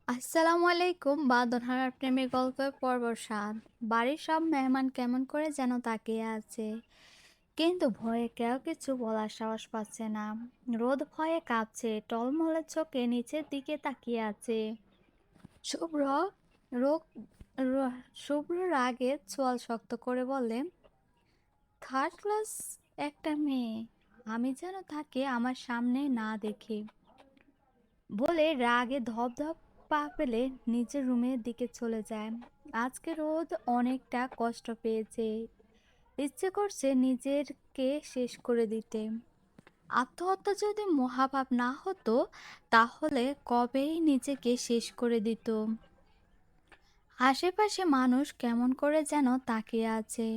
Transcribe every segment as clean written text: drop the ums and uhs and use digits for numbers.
আসসালামু আলাইকুম। বাঁধনহারার প্রেমের গল্পের পর্ব ৭। বাড়ির সব মেহমান কেমন করে যেন তাকিয়ে আছে, কিন্তু ভয়ে কেউ কিছু বলার সাহস পাচ্ছে না। রোদ ভয়ে কাঁপছে, টলমলে চোখে নিচের দিকে তাকিয়ে আছে। শুভ্র রোগ শুভ্র রাগে চোয়াল শক্ত করে বলে, থার্ড ক্লাস একটা মেয়ে, আমি যেন তাকে আমার সামনে না দেখি বলে রাগে ধপধপ পা ফেলে নিজের রুমের দিকে চলে যায়। আজকে রোদ অনেকটা কষ্ট পেয়েছে, ইচ্ছে করছে নিজেরকে শেষ করে দিতে। আত্মহত্যা যদি মহাপাপ না হতো, তাহলে কবেই নিজেকে শেষ করে দিত। আশেপাশে মানুষ কেমন করে যেন তাকিয়ে আছে।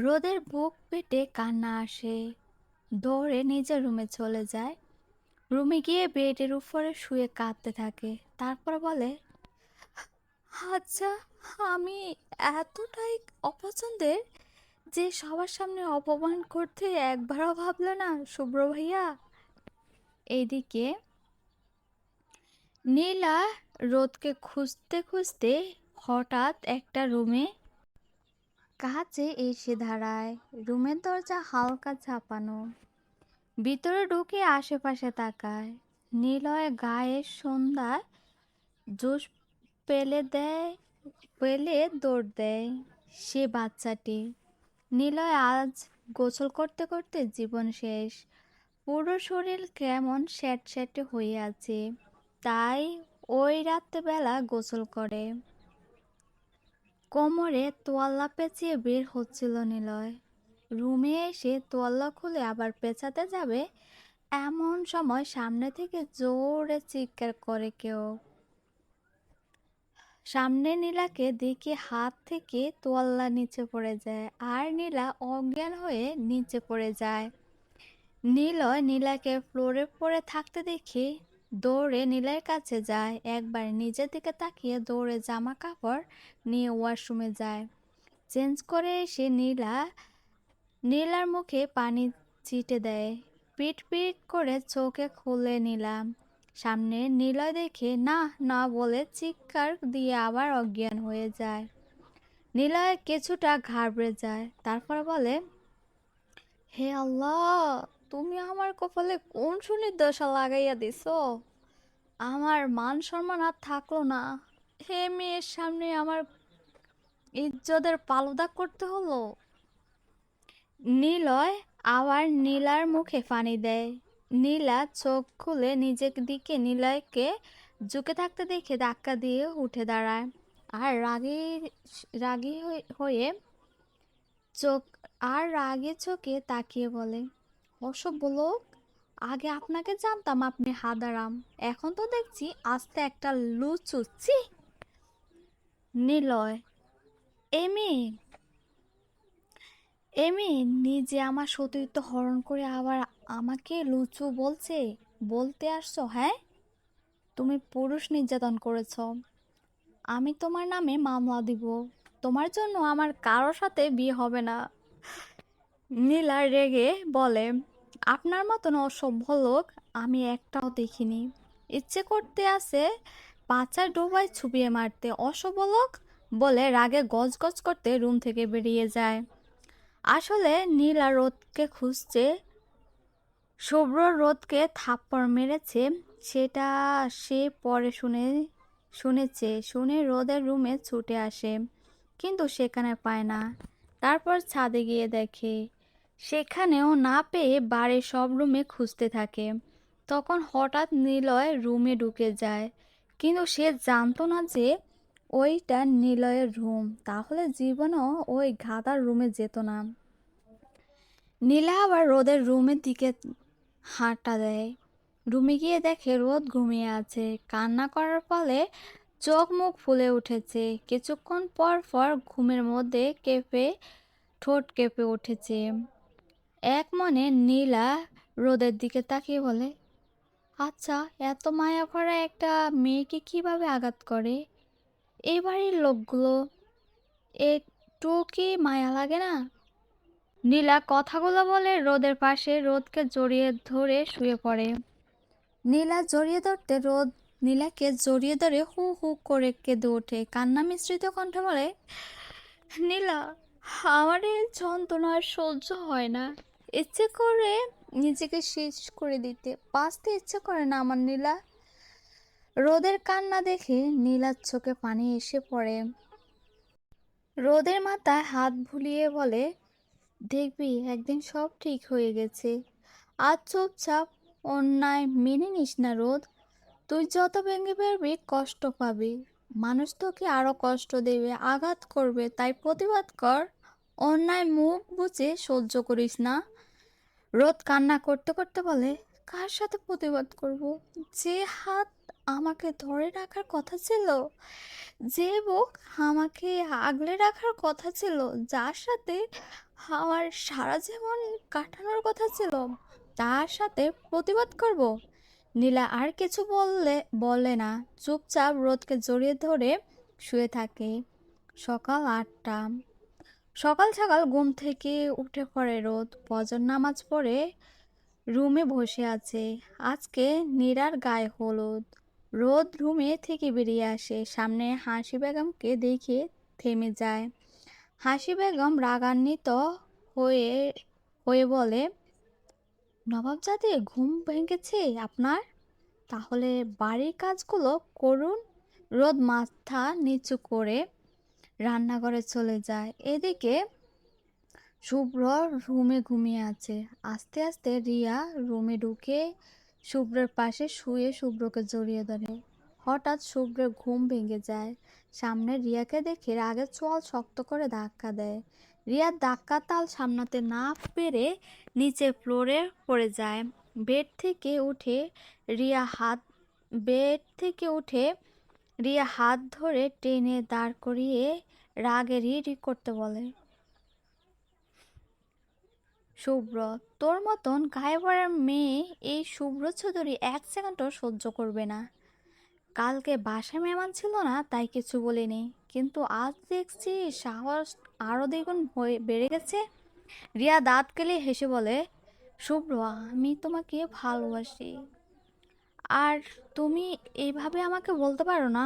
রোদের বুক পেটে কান্না আসে, দৌড়ে নিজের রুমে চলে যায়। রুমে গিয়ে বেডের উপরে শুয়ে কাঁদতে থাকে। তারপর বলে, আচ্ছা, আমি এতটাই অপছন্দের যে সবার সামনে অপমান করতে একবারও ভাবলে না শুভ্র ভাইয়া। এইদিকে নীলা রোদকে খুঁজতে খুঁজতে হঠাৎ একটা রুমে কাছে এসে দাঁড়ায়। রুমের দরজা হালকা ঝাঁপানো। ভিতরে ঢুকে আশেপাশে তাকায়। নিলয় গায়ে সন্ধ্যায় জোশ পেলে দেয়, পেলে দৌড় দেয় সে বাচ্চাটি। নিলয় আজ গোসল করতে করতে জীবন শেষ। পুরো শরীর কেমন স্যাঁতস্যাঁতে হয়ে আছে, তাই ওই রাত্রেবেলা গোসল করে। কোমরে তোয়াল্লা পেঁচিয়ে বের হচ্ছিল নিলয়। রুমে এসে তোয়াল্লা খুলে আবার পেঁচাতে যাবে, এমন সময় সামনে থেকে জোরে চিৎকার করে কেউ। সামনে নীলাকে দেখে হাত থেকে তোয়াল্লা নিচে পড়ে যায়, আর নীলা অজ্ঞান হয়ে নিচে পড়ে যায়। নিলয় নীলাকে ফ্লোরে পড়ে থাকতে দেখে দৌড়ে নীলার কাছে যায়। একবার নিজের দিকে তাকিয়ে দৌড়ে জামা কাপড় নিয়ে ওয়াশরুমে যায়। চেঞ্জ করে এসে নীলার মুখে পানি ছিটে দেয়। পিট পিট করে চোখে খুলে নিলাম। সামনে নিলয় দেখে না না বলে চিৎকার দিয়ে আবার অজ্ঞান হয়ে যায়। নিলয় কিছুটা ঘাবড়ে যায়, তারপর বলে, হে আল্লাহ, তুমি আমার কপালে কোন শনির দশা লাগাইয়া দিছো? আমার মান সম্মান আর থাকলো না। হে মেয়ের সামনে আমার ইজ্জতের পালুদা করতে হলো। নিলয় আবার নীলার মুখে পানি দেয়। নীলা চোখ খুলে নিজের দিকে নিলয়কে ঝুঁকে থাকতে দেখে ধাক্কা দিয়ে উঠে দাঁড়ায়। আর রাগী হয়ে চোখ রাগে চোখে তাকিয়ে বলে, অসভ্য লোক, আগে আপনাকে জানতাম আপনি হাঁদারাম, এখন তো দেখছি আস্তে একটা লুচু। ছি! নিলয়, এমি এমি নিজে আমার সতীত্ব হরণ করে আবার আমাকে লুচু বলতে আসছো? হ্যাঁ, তুমি পুরুষ নির্যাতন করেছ। আমি তোমার নামে মামলা দিব। তোমার জন্য আমার কারোর সাথে বিয়ে হবে না। নীলা রেগে বলে, আপনার মতন অসভ্য লোক আমি একটাও দেখিনি। ইচ্ছে করতে আছে পাচার ডোবায় ছুপিয়ে মারতে। অসভ্য লোক বলে রাগে গজগজ করতে রুম থেকে বেরিয়ে যায়। আসলে নীলা রোদকে খুঁজছে। শুভ্র রোদকে থাপ্পড় মেরেছে, সেটা সে পরে শুনে রোদের রুমে ছুটে আসে, কিন্তু সেখানে পায় না। তারপর ছাদে গিয়ে দেখে, সেখানেও না পেয়ে বাড়ির সব রুমে খুঁজতে থাকে। তখন হঠাৎ নিলয় রুমে ঢুকে যায়, কিন্তু সে জানতো না যে ওইটা নিলয়ের রুম, তাহলে জীবনও ওই গাধার রুমে যেত না। নীলা আবার রোদের রুমের দিকে হাঁটা দেয়। রুমে গিয়ে দেখে রোদ ঘুমিয়ে আছে, কান্না করার ফলে চোখ মুখ ফুলে উঠেছে। কিছুক্ষণ পর পর ঘুমের মধ্যে ঠোঁট কেঁপে উঠেছে। এক মনে নীলা রোদের দিকে তাকিয়ে বলে, আচ্ছা, এত মায়া ভরা একটা মেয়েকে কিভাবে আঘাত করে এই বাড়ির লোকগুলো? একটু কি মায়া লাগে না? নীলা কথাগুলো বলে রোদের পাশে রোদকে জড়িয়ে ধরে শুয়ে পড়ে। নীলা জড়িয়ে ধরতে রোদ নীলাকে জড়িয়ে ধরে হু হু করে কেঁদে ওঠে। কান্না মিশ্রিত কণ্ঠে বলে, নীলা, আমার এই যন্ত্রণা আর সহ্য হয় না। ইচ্ছে করে নিজেকে শেষ করে দিতে, বাঁচতে ইচ্ছে করে না আমার নীলা। রোদের কান্না দেখে নীলার চোখে পানি এসে পড়ে। রোদের মাথায় হাত বুলিয়ে বলে, দেখবি একদিন সব ঠিক হয়ে গেছে। আজ চুপচাপ অন্যায় মেনে নিস না রোদ। তুই যত ভেঙে পারবি কষ্ট পাবি। মানুষ তোকে আরো কষ্ট দেবে, আঘাত করবে, তাই প্রতিবাদ কর। অন্যায় মুখ বুজে সহ্য করিস না। রোদ কান্না করতে করতে বলে, কার সাথে প্রতিবাদ করব? যে হাত আমাকে ধরে রাখার কথা ছিল, যে বুক আমাকে আগলে রাখার কথা ছিল, যার সাথে আমার সারা জীবন কাটানোর কথা ছিল, তার সাথে প্রতিবাদ করব? নীলা আর কিছু বলে না, চুপচাপ রোদকে জড়িয়ে ধরে শুয়ে থাকে। সকাল 8টা। সকাল সকাল ঘুম থেকে উঠে পড়ে রোদ। ফজর নামাজ পড়ে রুমে বসে আছে। আজকে নীরার গায়ে হলুদ। রোদ রুমে থেকে বেরিয়ে আসে, সামনে হাসি বেগমকে দেখে থেমে যায়। হাসি বেগম রাগান্বিত হয়ে হয়ে বলে, নবাবজাদে ঘুম ভেঙেছে আপনার? তাহলে বাড়ির কাজগুলো করুন। রোদ মাথা নিচু করে রান্নাঘরে চলে যায়। এদিকে শুভ্র রুমে ঘুমিয়ে আছে। আস্তে আস্তে রিয়া রুমে ঢুকে শুভ্রের পাশে শুয়ে শুভ্রকে জড়িয়ে ধরে। হঠাৎ শুভ্রের ঘুম ভেঙে যায়। সামনে রিয়াকে দেখে রাগে চোয়াল শক্ত করে ধাক্কা দেয়। রিয়ার ধাক্কা তাল সামলাতে না পেরে নিচে ফ্লোরে পড়ে যায়। বেড থেকে উঠে রিয়া হাত বেড থেকে উঠে রিয়া হাত ধরে টেনে দাঁড় করিয়ে রাগে রি করতে বলে, শুভ্র, তোর মতন গায়ে পড়ার মেয়ে এই শুভ্র চৌধুরী 1 সেকেন্ডও সহ্য করবে না। কালকে বাসায় মেহমান ছিল না তাই কিছু বলিনি, কিন্তু আজ দেখছি সাহস আরো দ্বিগুণ হয়ে বেড়ে গেছে। রিয়া দাঁত কেলিয়ে হেসে বলে, শুভ্র, আমি তোমাকে ভালোবাসি, আর তুমি এইভাবে আমাকে বলতে পারো না।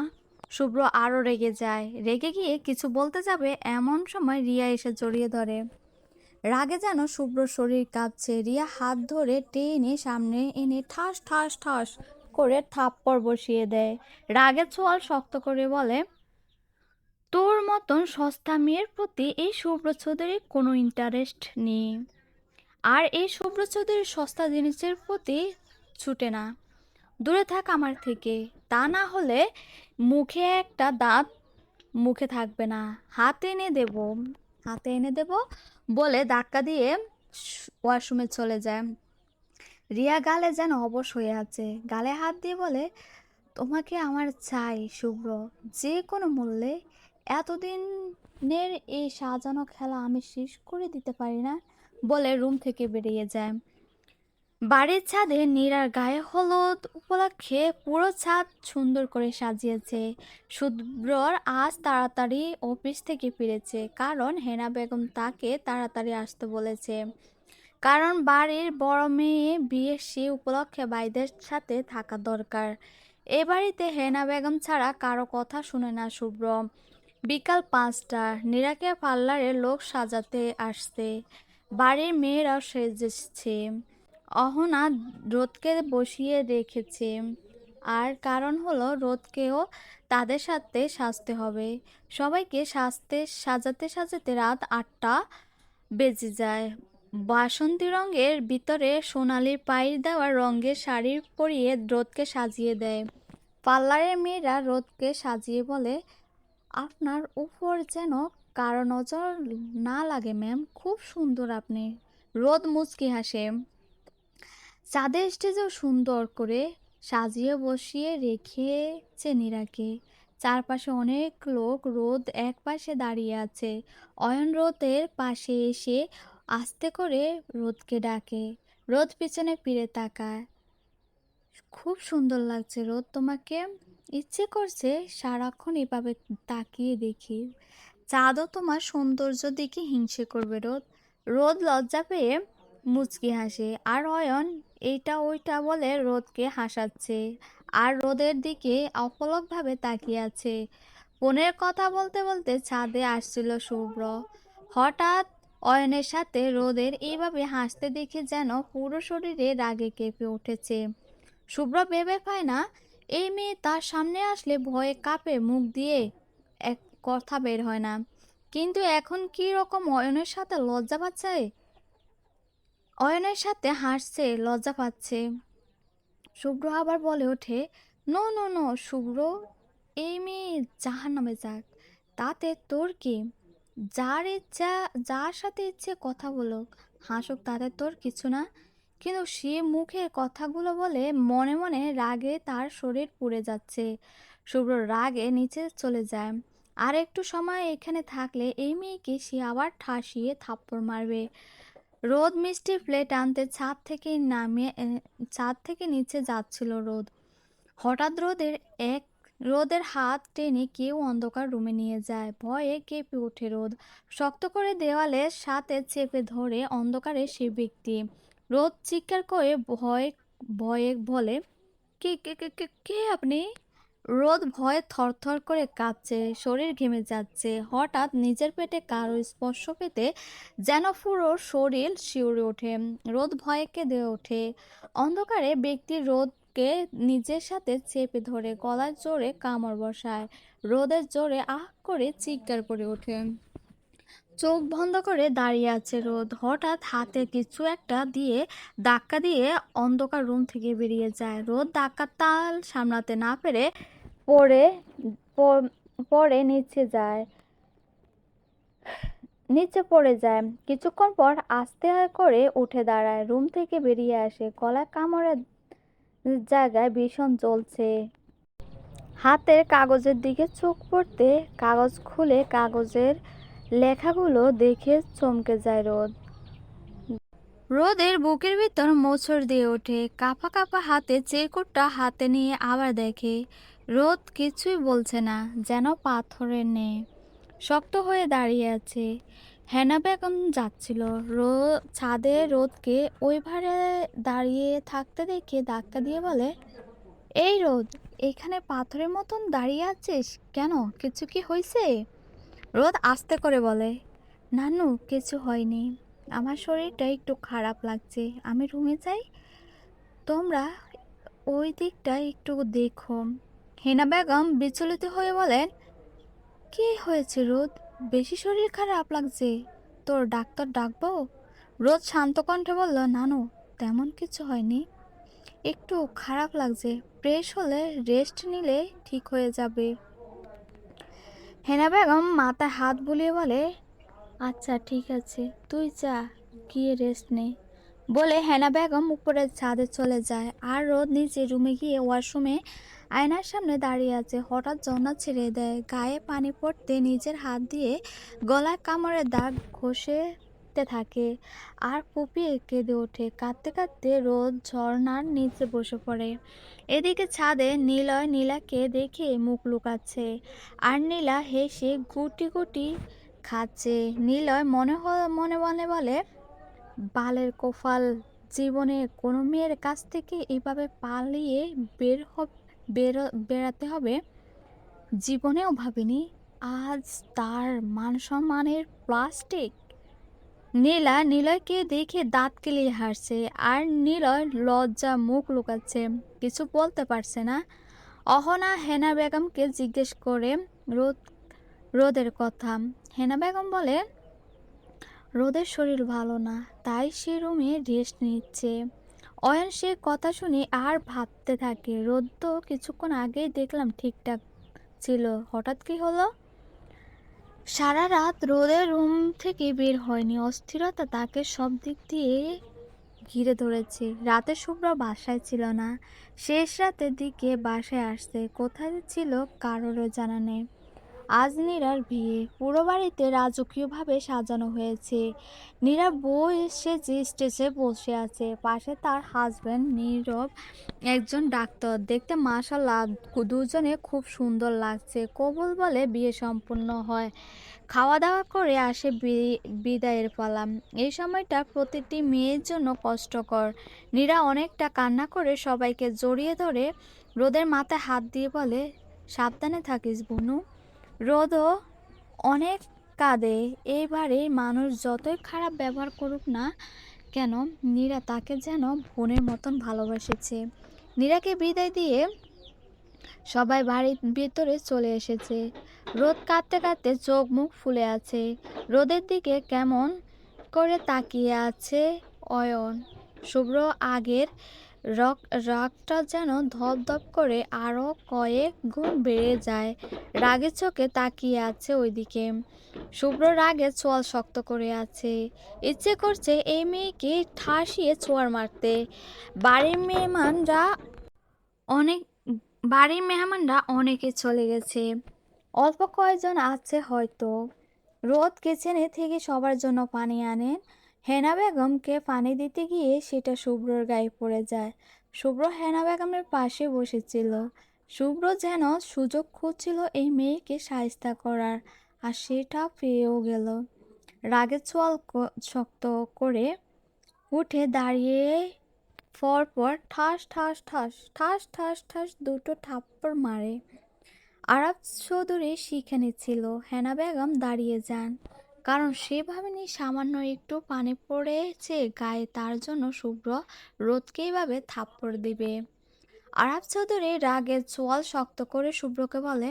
শুভ্র আরো রেগে যায়। রেগে গিয়ে কিছু বলতে যাবে এমন সময় রিয়া এসে জড়িয়ে ধরে। রাগে যেন শুভ্র শরীর কাঁপছে। রিয়া হাত ধরে টেনে সামনে এনে ঠাস ঠাস ঠাস করে থাপ্পড় বসিয়ে দেয়। রাগে চোয়াল শক্ত করে বলে, তোর মতন সস্তা মেয়ের প্রতি এই শুভ্র চৌধুরীর কোনো ইন্টারেস্ট নেই, আর এই শুভ্র চৌধুরীর সস্তা জিনিসের প্রতি ছুটে না। দূরে থাক আমার থেকে, তা না হলে মুখে একটা দাঁত মুখে থাকবে না। হাতে এনে দেব বলে ধাক্কা দিয়ে ওয়াশরুমে চলে যায়। রিয়া গালে যেন অবশ হয়ে আছে। গালে হাত দিয়ে বলে, তোমাকে আমার চাই শুভ্র, যে কোনো মূল্যে। এতদিনের এই সাজানো খেলা আমি শেষ করে দিতে পারি না বলে রুম থেকে বেরিয়ে যায়। বাড়ির ছাদে নীরার গায়ে হলুদ উপলক্ষে পুরো ছাদ সুন্দর করে সাজিয়েছে। শুভ্রর আজ তাড়াতাড়ি অফিস থেকে ফিরেছে, কারণ হেনা বেগম তাকে তাড়াতাড়ি আসতে বলেছে। কারণ বাড়ির বড় মেয়ে বিয়ে, সে উপলক্ষে ভাইদের সাথে থাকা দরকার। এ বাড়িতে হেনা বেগম ছাড়া কারো কথা শুনে না শুভ্র। বিকাল 5টা। নীরাকে পার্লারে লোক সাজাতে আসছে। বাড়ির মেয়েরাও সেজেছে। অহনা রোদকে বসিয়ে রেখেছে, আর কারণ হলো রোদকেও তাদের সাথে সাজতে হবে। সবাইকে সাজাতে সাজাতে রাত 8টা বেজে যায়। বাসন্তী রঙের ভিতরে সোনালি পাড় দেওয়া রঙের শাড়ি পরিয়ে রোদকে সাজিয়ে দেয়। পার্লারের মেয়েরা রোদকে সাজিয়ে বলে, আপনার উপর যেন কারো নজর না লাগে ম্যাম, খুব সুন্দর আপনি। রোদ মুচকি হাসে। চাঁদের স্টেজেও সুন্দর করে সাজিয়ে বসিয়ে রেখেছে নীরাকে। চারপাশে অনেক লোক। রোদ এক পাশে দাঁড়িয়ে আছে। অয়ন রোদের পাশে এসে আস্তে করে রোদকে ডাকে। রোদ পিছনে ফিরে তাকায়। খুব সুন্দর লাগছে রোদ তোমাকে। ইচ্ছে করছে সারাক্ষণ এভাবে তাকিয়ে দেখি। চাঁদও তোমার সৌন্দর্য দেখে হিংসে করবে রোদ। রোদ লজ্জা পেয়ে মুচকি হাসে, আর অয়ন এইটা ওইটা বলে রোদকে হাসাচ্ছে। আর রোদের দিকে অপলকভাবে তাকিয়ে আছে। ফোনের কথা বলতে বলতে ছাদে আসছিল শুভ্র। হঠাৎ অয়নের সাথে রোদের এইভাবে হাসতে দেখে যেন পুরো শরীরে রাগে কেঁপে উঠেছে। শুভ্র ভেবে পায় না এই মেয়ে তার সামনে আসলে ভয়ে কাঁপে, মুখ দিয়ে এক কথা বের হয় না। কিন্তু এখন কি রকম অয়নের সাথে লজ্জা পাচ্ছে, অয়নের সাথে হাসছে, লজ্জা পাচ্ছে। শুভ্র আবার বলে ওঠে, নো নো নো শুভ্র, এই মেয়ে জাহান্নামে যাক, তাতে তোর কি? যার ইচ্ছা, যার সাথে ইচ্ছে কথা বলুক, হাসুক, তাতে তোর কিছু না। কিন্তু সে মুখের কথাগুলো বলে মনে মনে রাগে তার শরীর পুড়ে যাচ্ছে। শুভ্র রাগে নিচে চলে যায়। আর একটু সময় এখানে থাকলে এই মেয়েকে সে আবার ঠাসিয়ে থাপ্পড় মারবে। রোদ মিষ্টি প্লেট আনতে ছাদ থেকে নিচে যাচ্ছিল রোদ। হঠাৎ রোদের হাত টেনে কেউ অন্ধকার রুমে নিয়ে যায়। ভয়ে কেঁপে ওঠে রোদ। শক্ত করে দেওয়ালের সাথে চেপে ধরে অন্ধকারে সে ব্যক্তি। রোদ চিৎকার করে ভয়ে ভয়ে বলে, কে কে কে কে কে আপনি? রোদ ভয়ে থরথর করে কাঁপছে, শরীর ঘেমে যাচ্ছে। হঠাৎ নিজের পেটে কারো স্পর্শ পেতে যেন পুরো শরীর শিউরে ওঠে। রোদ ভয়ে কেঁদে ওঠে। অন্ধকারে ব্যক্তি রোদকে নিজের সাথে চেপে ধরে গলার জোরে কামড় বসায়। রোদের জোরে আহ করে চিৎকার করে ওঠে। চোখ বন্ধ করে দাঁড়িয়ে আছে রোদ। হঠাৎ হাতে কিছু একটা দিয়ে ধাক্কা দিয়ে অন্ধকার রুম থেকে বেরিয়ে যায়। রোদ ধাক্কার তাল সামলাতে না পেরে পড়ে পড়ে নিচে পড়ে যায়। কিছুক্ষণ পর আস্তে করে উঠে দাঁড়ায়, রুম থেকে বেরিয়ে আসে। গলায় কামড়ের জায়গায় ভীষণ জ্বলছে। হাতের কাগজের দিকে চোখ পড়তে কাগজ খুলে কাগজের লেখাগুলো দেখে চমকে যায় রোদ। রোদের বুকের ভিতর মোচড় দিয়ে ওঠে। কাঁপা কাঁপা হাতে চিরকুটটা হাতে নিয়ে আবার দেখে। রোদ কিছুই বলছে না, যেন পাথরের ন্যায় শক্ত হয়ে দাঁড়িয়ে আছে। হেনা বেগম যাচ্ছিল ছাদে রোদকে ওইভাবে দাঁড়িয়ে থাকতে দেখে ধাক্কা দিয়ে বলে, এই রোদ, এখানে পাথরের মতন দাঁড়িয়ে আছিস কেন? কিছু কি হয়েছে? রোদ আস্তে করে বলে, নানু কিছু হয়নি, আমার শরীরটা একটু খারাপ লাগছে, আমি রুমে যাই, তোমরা ওই দিকটা একটু দেখো। হেনা বেগম বিচলিত হয়ে বলেন, কি হয়েছে রোদ? বেশি শরীর খারাপ লাগছে, তোর ডাক্তার ডাকবো? রোদ শান্ত কণ্ঠে বলল, নানু তেমন কিছু হয়নি, একটু খারাপ লাগছে, ফ্রেশ হলে রেস্ট নিলে ঠিক হয়ে যাবে। হেনা বেগম মাথায় হাত বুলিয়ে বলে, আচ্ছা ঠিক আছে, তুই যা, গিয়ে রেস্ট নে। বলে হেনা বেগম উপরের ছাদে চলে যায়। আর রোদ নিচে রুমে গিয়ে ওয়াশরুমে আয়নার সামনে দাঁড়িয়ে আছে। হঠাৎ ঝর্ণা ছেড়ে দেয়, গায়ে পানি পড়তে নিজের হাত দিয়ে গলায় কামড়ের দাগ ঘষতে থাকে আর ফুপিয়ে কেঁদে ওঠে। কাঁদতে কাঁদতে রোদ ঝর্ণার নিচে বসে পড়ে। এদিকে ছাদে নিলয় নীলাকে দেখে মুখ লুকাচ্ছে, আর নীলা হেসে গুটি গুটি খাচ্ছে। নিলয় মনে মনে মনে বলে, বালের কোফাল, জীবনে কোনো মেয়ের কাছ থেকে এইভাবে পালিয়ে বেড়াতে হবে জীবনেও ভাবিনি। আজ তার মান সম্মানের প্লাস্টিক। নীলা নিলয়কে দেখে দাঁত কেলিয়ে হাসছে, আর নিলয় লজ্জা মুখ লুকাচ্ছে, কিছু বলতে পারছে না। অহনা হেনা বেগমকে জিজ্ঞেস করে রোদের কথা। হেনা বেগম বলে, রোদের শরীর ভালো না, তাই সে রুমে রেস্ট নিচ্ছে। অয়ন সে কথা শুনে আর ভাবতে থাকে, রোদ তো কিছুক্ষণ আগেই দেখলাম ঠিকঠাক ছিল, হঠাৎ কি হলো? সারা রাত রোদের রুম থেকে বের হয়নি। অস্থিরতা তাকে সব দিক দিয়ে ঘিরে ধরেছে। রাতে শুভ্র বাসায় ছিল না। শেষ রাতের দিকে বাসায় আসছে, কোথায় ছিল কারোরও জানা নেই। আজ নীরার বিয়ে, পুরো বাড়িতে রাজকীয়ভাবে সাজানো হয়েছে। নীরা বউ সেজে স্টেজে বসে আছে, পাশে তার হাজবেন্ড নীরব, একজন ডাক্তার। দেখতে মাশাআল্লাহ দুজনে খুব সুন্দর লাগছে। কবুল বলে বিয়ে সম্পূর্ণ হয়। খাওয়া দাওয়া করে আসে বিদায়ের পালা। এই সময়টা প্রতিটি মেয়ের জন্য কষ্টকর। নীরা অনেকটা কান্না করে সবাইকে জড়িয়ে ধরে রোদের মাথায় হাত দিয়ে বলে, সাবধানে থাকিস বুনু। রোদও অনেক কাঁদে। এইবারে মানুষ যতই খারাপ ব্যবহার করুক না কেন, নীরা তাকে যেন বোনের মতন ভালোবেসেছে। নীরাকে বিদায় দিয়ে সবাই বাড়ির ভেতরে চলে এসেছে। রোদ কাঁদতে কাঁদতে চোখ মুখ ফুলে আছে। রোদের দিকে কেমন করে তাকিয়ে আছে অয়ন। শুভ্র আগের রাগটা যেন ধপধপ করে আরো কয়েক গুণ বেড়ে যায়। রাগের চোখে তাকিয়ে আছে ওইদিকে। শুভ্র রাগে চোয়াল শক্ত করে আছে। ইচ্ছে করছে এই মেয়েকে ঠাসিয়ে চোয়ার মারতে। বাড়ির মেহমানরা অনেক অনেকে চলে গেছে। অল্প কয়েকজন আছে হয়তো। রোদ কিচেনে থেকে সবার জন্য পানি আনেন। হেনা বেগমকে পানি দিতে গিয়ে সেটা শুভ্রর গায়ে পড়ে যায়। শুভ্র হেনা বেগমের পাশে বসেছিল। শুভ্র যেন সুযোগ খুঁজছিল এই মেয়েকে শায়েস্তা করার, আর সেটা পেয়েও গেল। রাগের চোয়াল শক্ত করে উঠে দাঁড়িয়ে পরপর ঠাস ঠাস ঠাস ঠাস ঠাস ঠাস দুটো থাপ্পড় মারে। আরাফ চৌধুরী সেখানে ছিল। হেনা বেগম দাঁড়িয়ে যান, কারণ সে ভাবেনি সামান্য একটু পানি পড়েছে গায়ে তার জন্য শুভ্র রোদকে এইভাবে থাপ্পড় দিবে। আরাফ চৌধুরী রাগের চোয়াল শক্ত করে শুভ্রকে বলে,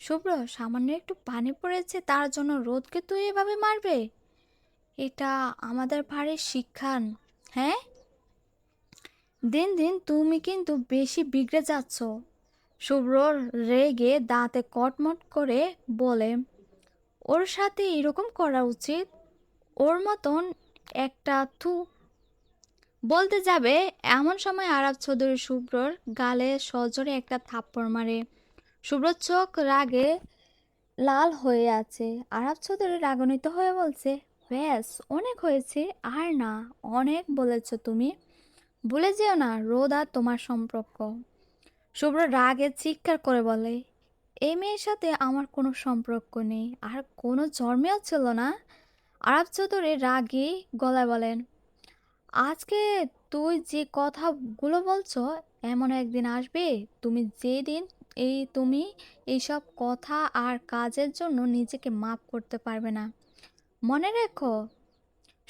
শুভ্র, সামান্য একটু পানি পড়েছে তার জন্য রোদকে তুই এভাবে মারবে? এটা আমাদের বাড়ির শিক্ষা, হ্যাঁ? দিন দিন তুমি কিন্তু বেশি বিগড়ে যাচ্ছ। শুভ্র রেগে দাঁতে কটমট করে বলে, ওর সাথে এরকম করা উচিত? ওর মতন একটা থু বলতে যাবে এমন সময় আরাফ চৌধুরী শুভ্রর গালে সজোরে একটা থাপ্পড় মারে। শুভ্রর চোখ রাগে লাল হয়ে আছে। আরাফ চৌধুরী রাগান্বিত হয়ে বলছে, ব্যাস অনেক হয়েছে, আর না, অনেক বলেছ তুমি। ভুলে যেও না রোদ আর তোমার সম্পর্ক। শুভ্র রাগে চিৎকার করে বলে, এই মেয়ের সাথে আমার কোনো সম্পর্ক নেই, আর কোনো জন্মেও ছিল না। আরাফ চৌধুরী রাগী গলায় বলেন, আজকে তুই যে কথাগুলো বলছো, এমন একদিন আসবে তুমি যেদিন তুমি এইসব কথা আর কাজের জন্য নিজেকে মাপ করতে পারবে না, মনে রেখো।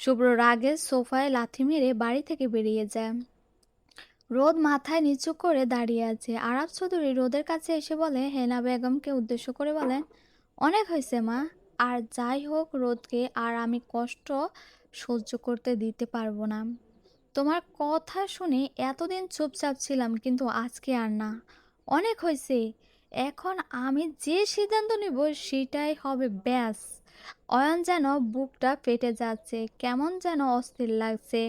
শুভ্র রাগে সোফায় লাথি মেরে বাড়ি থেকে বেরিয়ে যায়। রোদ মাথায় নিচু করে দাঁড়িয়ে আছে। আরাফ চৌধুরী রোদের কাছে এসে বলে, হেনা বেগমকে উদ্দেশ্য করে বলেন, অনেক হয়েছে মা, আর যাই হোক রোদকে আর আমি কষ্ট সহ্য করতে দিতে পারবো না। তোমার কথা শুনে এতদিন চুপচাপ ছিলাম, কিন্তু আজকে আর না, অনেক হয়েছে। এখন আমি যে সিদ্ধান্ত নিব সেটাই হবে, ব্যাস। অয়ন যেন বুকটা ফেটে যাচ্ছে, কেমন যেন অস্থির লাগছে।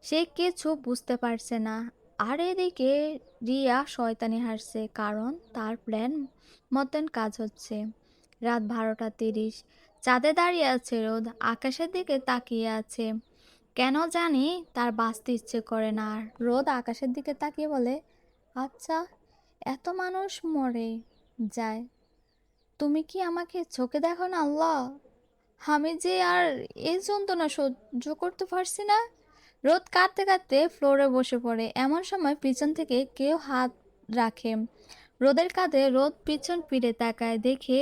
সে কিছু বুঝতে পারছে না। আর এদিকে রিয়া শয়তানি হাসছে, কারণ তার প্ল্যান মতন কাজ হচ্ছে। রাত 12:30। চাঁদে দাঁড়িয়ে আছে রোদ, আকাশের দিকে তাকিয়ে আছে। কেন জানি তার বাঁচতে ইচ্ছে করে না। আর রোদ আকাশের দিকে তাকিয়ে বলে, আচ্ছা, এত মানুষ মরে যায়, তুমি কি আমাকে চোখে দেখো না আল্লাহ? আমি যে আর এই যন্ত্রণা সহ্য করতে পারছি না। রোদ কাঁদতে কাঁদতে ফ্লোরে বসে পড়ে। এমন সময় পিছন থেকে কেউ হাত রাখে রোদের কাঁধে। রোদ পিছন ফিরে তাকায়, দেখে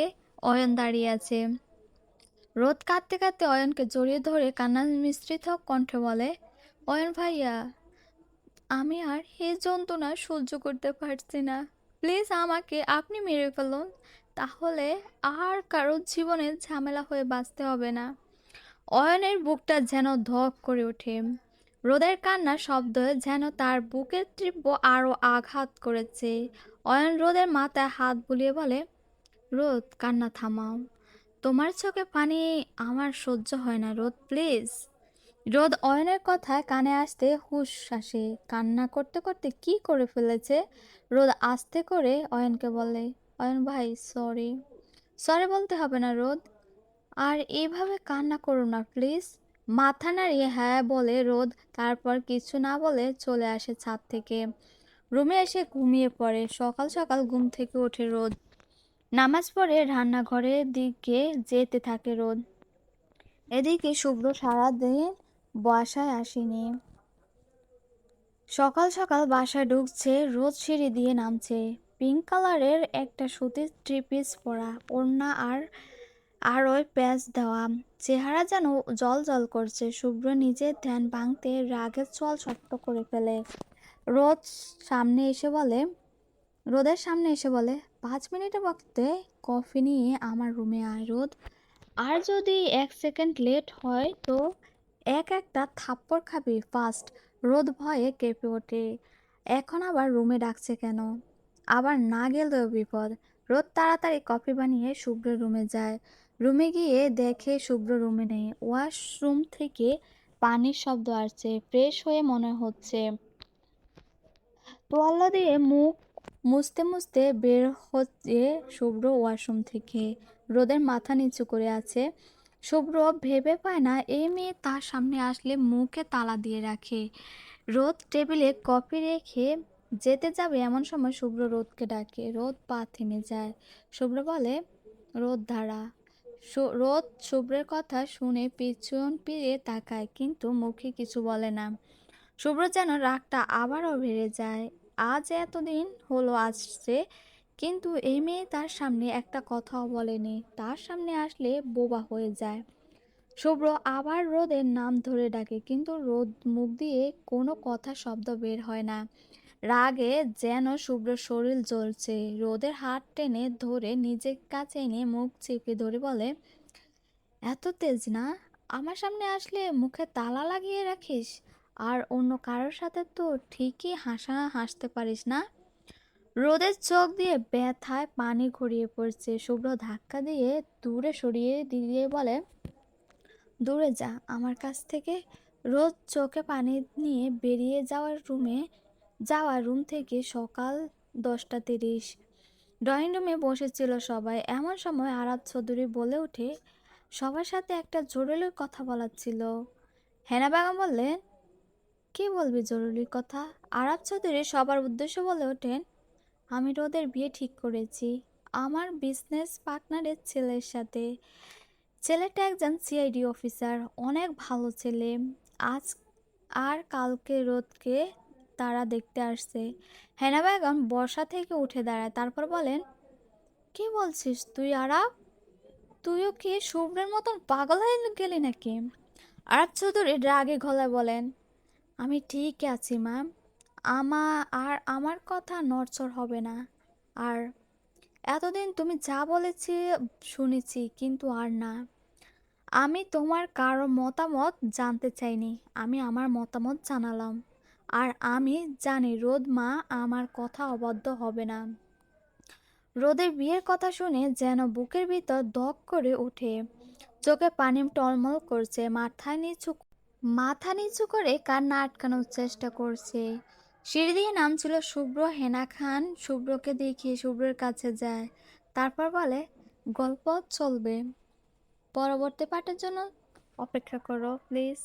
অয়ন দাঁড়িয়ে আছে। রোদ কাঁদতে কাঁদতে অয়নকে জড়িয়ে ধরে কান্না মিশ্রিত কণ্ঠে বলে, অয়ন ভাইয়া, আমি আর এই যন্ত্রণা সহ্য করতে পারছি না, প্লিজ আমাকে আপনি মেরে ফেলুন, তাহলে আর কারো জীবনে ঝামেলা হয়ে বাঁচতে হবে না। অয়নের বুকটা যেন ধক করে ওঠে। রোদের কান্নার শব্দ যেন তার বুকের তীব্র আরো আঘাত করেছে। অয়ন রোদের মাথায় হাত বুলিয়ে বলে, রোদ, কান্না থামাও। তোমার চোখে পানি আমার সহ্য হয় না রোদ, প্লিজ। রোদ অয়নের কথায় কানে আসতে হুঁশ আসে। কান্না করতে করতে কি করে ফেলেছে। রোদ আস্তে করে অয়নকে বলে, অয়ন ভাই, সরি। সরি বলতে হবে না রোদ, আর এইভাবে কান্না করো না প্লিজ। মাথা নাড়িয়ে হ্যাঁ বলে রোদ। তারপর কিছু না বলে চলে আসে ছাদ থেকে। রুমে এসে ঘুমিয়ে পড়ে। সকাল সকাল ঘুম থেকে ওঠে রোদ। নামাজ পড়ে রান্নাঘরের দিকে যেতে থাকে রোদ। এদিকে শুভ্র সারাদিন বাসায় আসেনি। সকাল সকাল বাসায় ঢুকছে, রোদ সিঁড়ি দিয়ে নামছে। পিঙ্ক কালারের একটা সুতির থ্রি পিস পরা, ওড়না আর ওই প্যাচ দেওয়া, চেহারা যেন জল জল করছে। শুভ্র নিজের ধ্যান ভাঙতে রাগের চোয়াল শক্ত করে ফেলে। রোদ সামনে এসে বলে রোদের সামনে এসে বলে, 5 মিনিটের মধ্যে কফি নিয়ে আমার রুমে আয় রোদ। আর যদি 1 সেকেন্ড লেট হয় তো একটা থাপ্পড় খাবি ফার্স্ট। রোদ ভয়ে কেঁপে ওঠে। এখন আবার রুমে ডাকছে কেন? আবার না গেলেও বিপদ। রোদ তাড়াতাড়ি কফি বানিয়ে শুভ্র রুমে যায়। রুমে গিয়ে দেখে শুভ্র রুমে নেই। ওয়াশরুম থেকে পানির শব্দ আসছে। ফ্রেশ হয়ে মনে হচ্ছে তোয়াল্লা দিয়ে মুখ মুছতে মুছতে বের হচ্ছে শুভ্র ওয়াশরুম থেকে। রোদের মাথা নিচু করে আছে। শুভ্র ভেবে পায় না এই মেয়ে তার সামনে আসলে মুখে তালা দিয়ে রাখে। রোদ টেবিলে কফি রেখে যেতে যাবে এমন সময় শুভ্র রোদকে ডাকে। রোদ পা থেমে যায়। শুভ্র বলে, রোদ দাঁড়া। রোদ শুভ্রের কথা শুনে পিছন ফিরে তাকায়, কিন্তু মুখে কিছু বলে না। শুভ্র যেন রাগটা আবারও বেড়ে যায়। আজ এতদিন হলো আসছে, কিন্তু এই মেয়ে তার সামনে একটা কথাও বলেনি। তার সামনে আসলে বোবা হয়ে যায়। শুভ্র আবার রোদের নাম ধরে ডাকে, কিন্তু রোদ মুখ দিয়ে কোনো কথা শব্দ বের হয় না। রাগে যেন শুভ্র শরীর জ্বলছে। রোদের হাত টেনে ধরে নিজের কাছে এনে মুখ চেপে ধরে বলে, এত তেজ না? আমার সামনে আসলে মুখে তালা লাগিয়ে রাখিস, আর অন্য কারোর সাথে তো ঠিকই হাসতে পারিস না। রোদের চোখ দিয়ে ব্যথায় পানি গড়িয়ে পড়ছে। শুভ্র ধাক্কা দিয়ে দূরে সরিয়ে দিয়ে বলে, দূরে যা আমার কাছ থেকে। রোদ চোখে পানি নিয়ে বেরিয়ে যাওয়া রুম থেকে সকাল 10টা 30। ড্রয়িং রুমে বসেছিল সবাই। এমন সময় আরাত চৌধুরী বলে ওঠে, সবার সাথে একটা জরুরি কথা বলার ছিল। হেনা বেগম বললেন, কি বলবি জরুরি কথা? আরাত চৌধুরী সবার উদ্দেশ্য বলে ওঠেন, আমি রোদের বিয়ে ঠিক করেছি আমার বিজনেস পার্টনারের ছেলের সাথে। ছেলেটা একজন সিআইডি অফিসার, অনেক ভালো ছেলে। আজ আর কালকে রোদকে তারা দেখতে আসছে। হেনা বেগম বর্ষা থেকে উঠে দাঁড়ায়, তারপর বলেন, কি বলছিস তুই আরাব? তুইও কি শুভ্রের মতন পাগল হয়ে গেলি নাকি? আরাব চৌধুরী রাগে গলায় বলেন, আমি ঠিক আছি ম্যাম। আমার কথা নড়চড় হবে না। আর এতদিন তুমি যা বলেছি শুনেছি, কিন্তু আর না। আমি তোমার কারো মতামত জানতে চাইনি, আমি আমার মতামত জানালাম। আর আমি জানি রোদ মা আমার কথা অবাধ্য হবে না। রোদের বিয়ের কথা শুনে যেন বুকের ভিতর দগ করে ওঠে। চোখে পানি টলমল করছে। মাথা নিচু করে কান্না আটকানোর চেষ্টা করছে। সিঁড়ি দিয়ে নামছিল শুভ্র। হেনা খান শুভ্রকে দেখিয়ে শুভ্রের কাছে যায়, তারপর বলে, গল্প চলবে, পরবর্তী পার্টের জন্য অপেক্ষা করো প্লিজ।